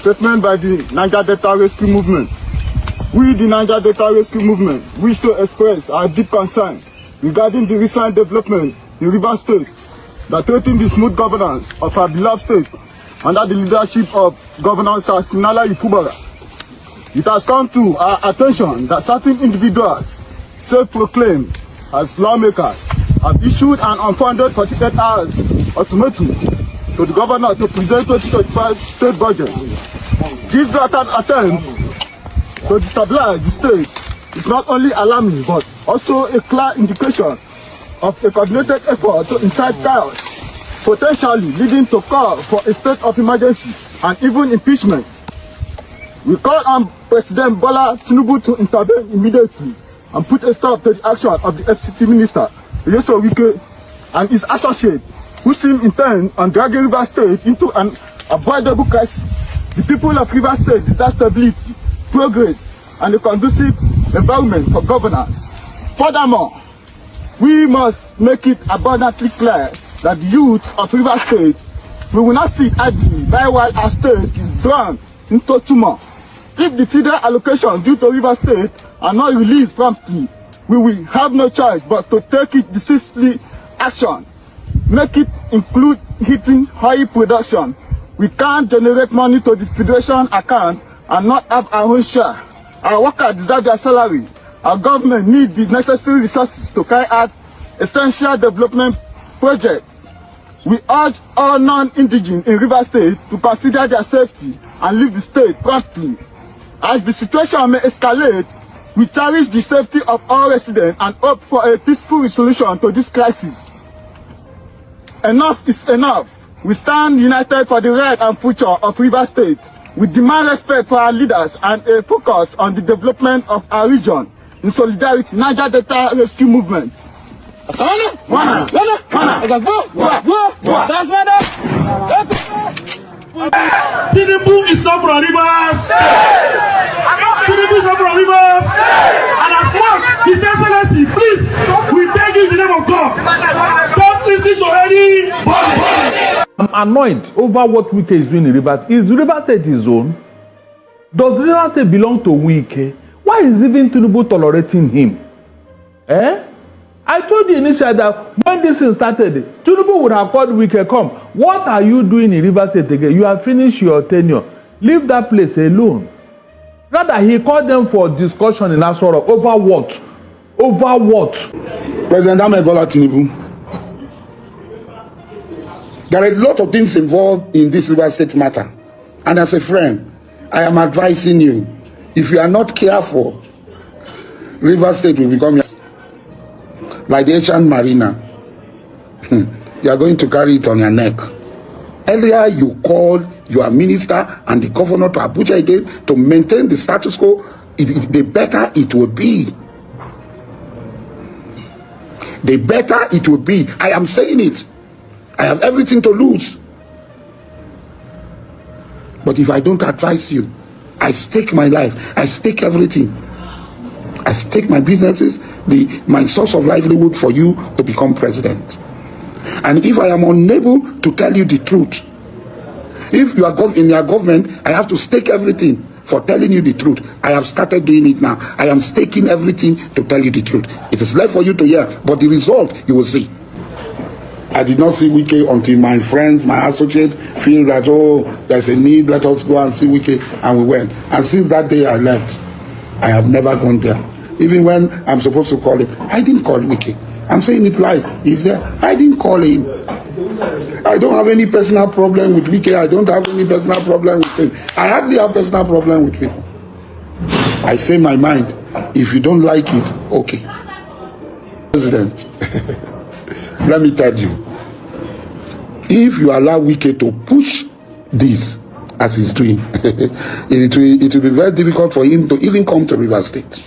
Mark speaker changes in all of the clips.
Speaker 1: Statement by the Niger Delta Rescue Movement. We, the Niger Delta Rescue Movement, wish to express our deep concern regarding the recent development in Rivers State that threaten the smooth governance of our beloved state under the leadership of Governor Siminalayi Fubara. It has come to our attention that certain individuals, self-proclaimed as lawmakers, have issued an unfunded 48 hours ultimatum to the governor to present 2025 state budget. This blatant attempt to destabilize the state is not only alarming but also a clear indication of a coordinated effort to incite chaos, potentially leading to call for a state of emergency and even impeachment. We call on President Bola TINUBU to intervene immediately and put a stop to the action of the FCT Minister, Nyesom Wike, and his associates, who seem intent on dragging Rivers State into an avoidable crisis. The people of Rivers State desire stability, progress, and a conducive environment for governance. Furthermore, we must make it abundantly clear that the youth of Rivers State will not sit idly while our state is drawn into tumult. If the federal allocation due to Rivers State are not released promptly, we will have no choice but to take it decisively action. Make it include heating oil production. We can't generate money to the federation account and not have our own share. Our workers deserve their salary. Our government needs the necessary resources to carry out essential development projects. We urge all non-indigenous in Rivers State to consider their safety and leave the state promptly. As the situation may escalate, we cherish the safety of all residents and hope for a peaceful resolution to this crisis. Enough is enough. We stand united for the right and future of Rivers State. We demand respect for our leaders and a focus on the development of our region. In solidarity, Niger Delta Rescue Movement.
Speaker 2: TINUBU is not from Rivers. TINUBU is not from Rivers. And as long, His Excellency, please, we beg you in the name of God, don't listen to anybody.
Speaker 3: I'm annoyed over what Wike is doing in Rivers. Is Rivers State his own? Does Rivers State belong to Wike? Why is even TINUBU tolerating him? I told you initially that when this thing started, TINUBU would have called Wike, come. What are you doing in Rivers State again? You have finished your tenure. Leave that place alone. Rather, he called them for discussion in Asue over what? Over what?
Speaker 4: President Afe Babalola TINUBU, there are a lot of things involved in this Rivers State matter. And as a friend, I am advising you, if you are not careful, Rivers State will become like the ancient marina. You are going to carry it on your neck. Earlier, you called your minister and the governor to Abuja again to maintain the status quo. The better it will be. The better it will be. I am saying it. I have everything to lose. But if I don't advise you, I stake my life. I stake everything. I stake my businesses, my source of livelihood for you to become president. And if I am unable to tell you the truth, if you are in your government, I have to stake everything for telling you the truth. I have started doing it now. I am staking everything to tell you the truth. It is left for you to hear, but the result you will see. I did not see Wike until my friends, my associates feel that, oh, there's a need, let us go and see Wike, and we went. And since that day I left, I have never gone there. Even when I'm supposed to call him, I didn't call Wike. I'm saying it live. He's there. I didn't call him. I don't have any personal problem with Wike. I don't have any personal problem with him. I hardly have personal problem with people. I say my mind. If you don't like it, okay. President, let me tell you, if you allow Wike to push this as he's doing, it will be very difficult for him to even come to Rivers State.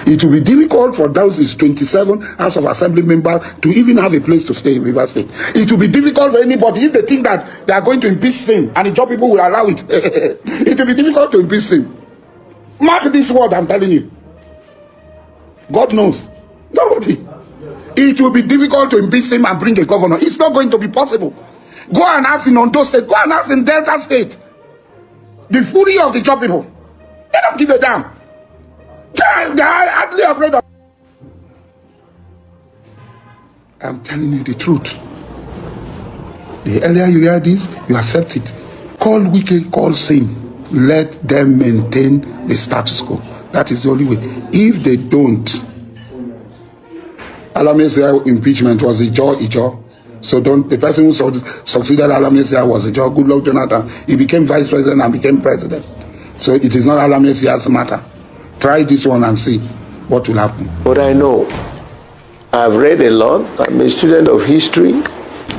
Speaker 4: It will be difficult for those 27 House of Assembly members to even have a place to stay in Rivers State. It will be difficult for anybody if they think that they are going to impeach him and the job people will allow it. It will be difficult to impeach him. Mark this word I'm telling you. God knows. Nobody. it will be difficult to impeach him and bring a governor. It's not going to be possible. Go and ask in Ondo State. Go and ask in Delta State. The fury of the job people. They don't give a damn. They are hardly afraid of. I'm telling you the truth. The earlier you hear this, you accept it. Call Wike, call Sim. Let them maintain the status quo. That is the only way. If they don't, Alamesia impeachment was Ijo. So don't, the person who succeeded Alamesia was Ijo. Good luck, Jonathan. He became vice president and became president. So it is not Alamesia's matter. Try this one and see what will happen.
Speaker 5: But I know, I've read a lot. I'm a student of history.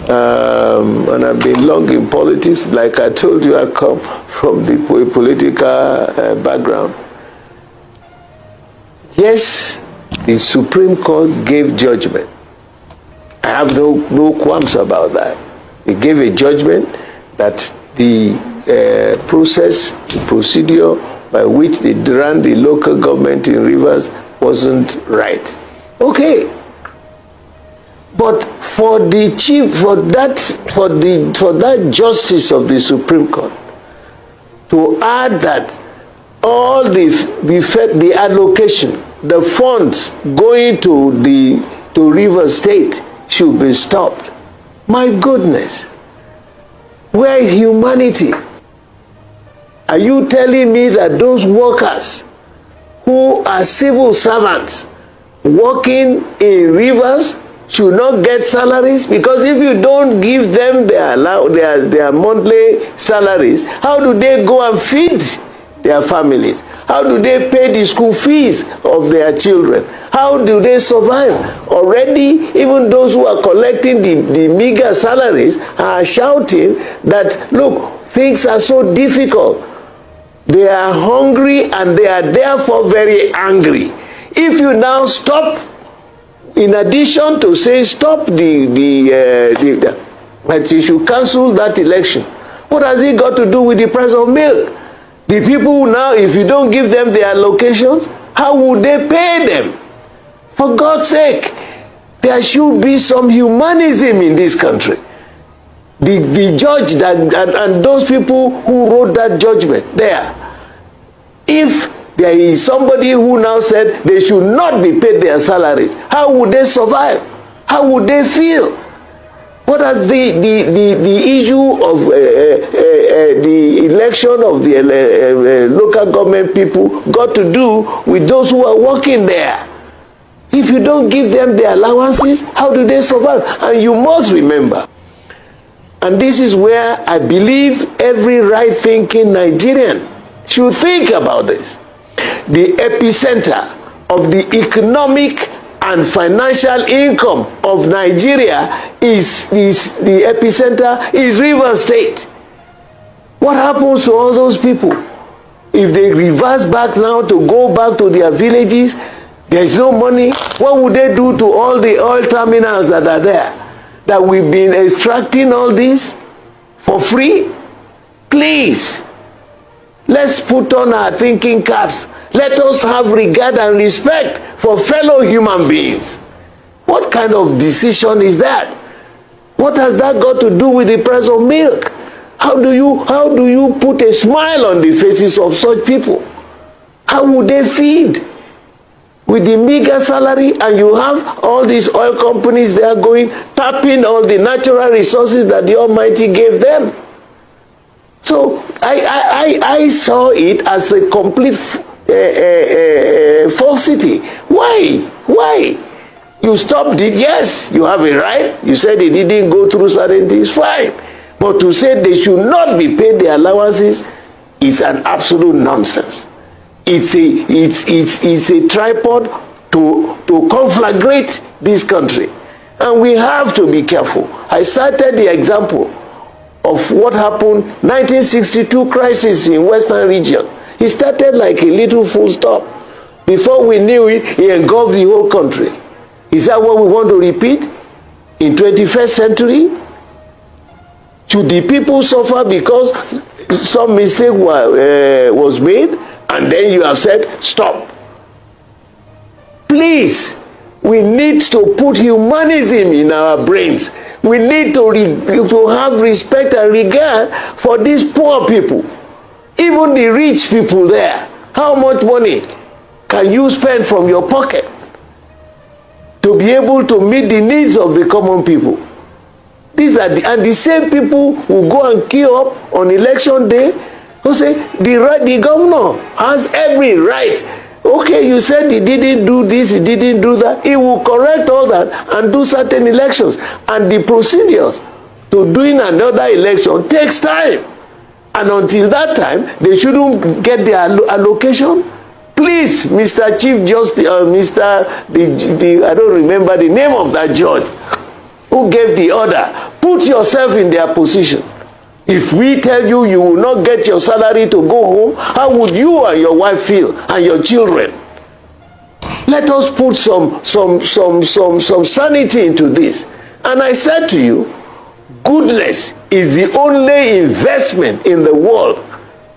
Speaker 5: And I've been long in politics. Like I told you, I come from the political background. Yes, the Supreme Court gave judgment. I have no qualms about that. It gave a judgment that the process, the procedure by which they ran the local government in Rivers wasn't right. Okay. But for the that justice of the Supreme Court to add that all the allocation, the funds going to Rivers State should be stopped. My goodness, where is humanity? Are you telling me that those workers who are civil servants working in Rivers should not get salaries? Because if you don't give them their monthly salaries, how do they go and feed their families? How do they pay the school fees of their children? How do they survive? Already, even those who are collecting the meager salaries are shouting that, look, things are so difficult. They are hungry and they are therefore very angry. If you now stop, in addition to say stop that you should cancel that election, what has it got to do with the price of milk? The people now, if you don't give them their allocations, how would they pay them? For God's sake, there should be some humanism in this country. The judge and those people who wrote that judgment there, if there is somebody who now said they should not be paid their salaries, how would they survive? How would they feel? What has the issue of the election of the local government people got to do with those who are working there? If you don't give them their allowances, how do they survive? And you must remember, and this is where I believe every right-thinking Nigerian should think about this. The epicenter of the economic and financial income of Nigeria is the epicenter is Rivers State. What happens to all those people? If they reverse back now to go back to their villages, there is no money. What would they do to all the oil terminals that are there? That we've been extracting all this for free? Please, let's put on our thinking caps. Let us have regard and respect for fellow human beings. What kind of decision is that? What has that got to do with the price of milk? How do you put a smile on the faces of such people? How would they feed? With the meager salary, and you have all these oil companies, they are going, tapping all the natural resources that the Almighty gave them. So I saw it as a complete falsity. Why? You stopped it, yes, you have a right. You said they didn't go through certain things, fine. But to say they should not be paid their allowances is an absolute nonsense. It's a tripod to conflagrate this country. And we have to be careful. I cited the example of what happened 1962 crisis in Western region. It started like a little full stop. Before we knew it, it engulfed the whole country. Is that what we want to repeat in 21st century? Should the people suffer because some mistake was made, and then you have said, stop? Please, We need to put humanism in our brains. We need to have respect and regard for these poor people. Even the rich people there. How much money can you spend from your pocket to be able to meet the needs of the common people? These are the same people who go and queue up on election day who say the governor has every right. Okay, you said he didn't do this, he didn't do that. He will correct all that and do certain elections. And the procedures to doing another election takes time. And until that time, they shouldn't get their allocation. Please, Mr. Chief Justice, I don't remember the name of that judge who gave the order. Put yourself in their position. If we tell you you will not get your salary to go home, how would you and your wife feel and your children? Let us put some sanity into this. And I said to you, goodness is the only investment in the world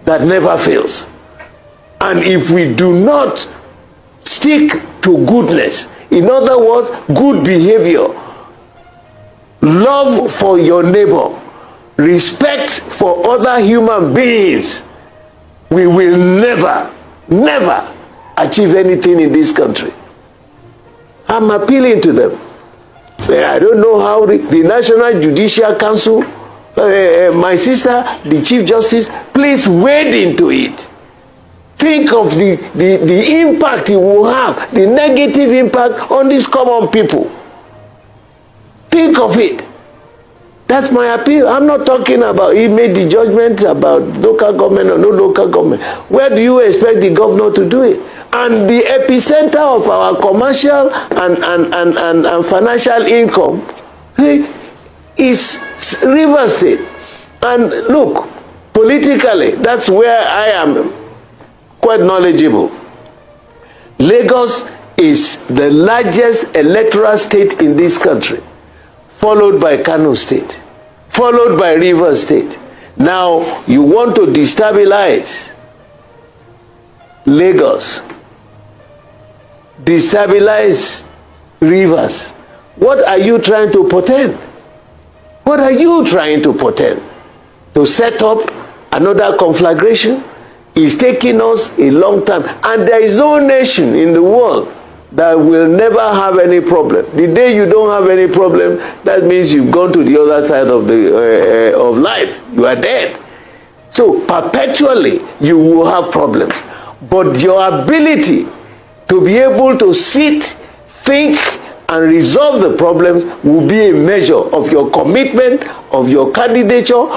Speaker 5: that never fails. And if we do not stick to goodness, in other words, good behavior, love for your neighbor, respect for other human beings, we will never achieve anything in this country. I'm appealing to them. I don't know how the National Judicial Council, my sister, the Chief Justice, please wade into it. Think of the impact it will have, the negative impact on these common people. Think of it. That's my appeal. I'm not talking about he made the judgment about local government or no local government. Where do you expect the governor to do it? And the epicenter of our commercial and financial income is River State. And look, politically, that's where I am quite knowledgeable. Lagos is the largest electoral state in this country, followed by Kano State, followed by River State. Now, you want to destabilize Lagos, destabilize Rivers. What are you trying to portend? What are you trying to portend? To set up another conflagration? It's taking us a long time. And there is no nation in the world that will never have any problem. The day you don't have any problem, that means you've gone to the other side of the of life. You are dead. So perpetually you will have problems. But your ability to be able to sit, think, and resolve the problems will be a measure of your commitment, of your candidature,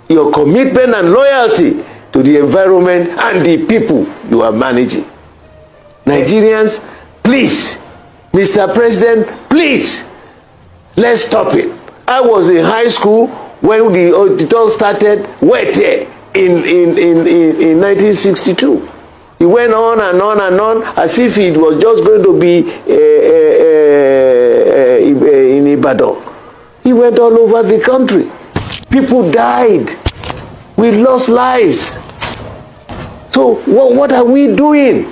Speaker 5: your commitment and loyalty to the environment and the people you are managing. Nigerians, please, Mr. President, please, let's stop it. I was in high school when it all started in 1962. It went on and on and on as if it was just going to be in Ibadan. It went all over the country. People died. We lost lives. So what are we doing?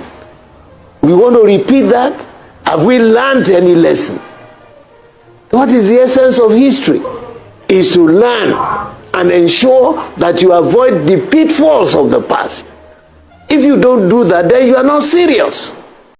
Speaker 5: We want to repeat that? Have we learned any lesson? What is the essence of history? Is to learn and ensure that you avoid the pitfalls of the past. If you don't do that, then you are not serious.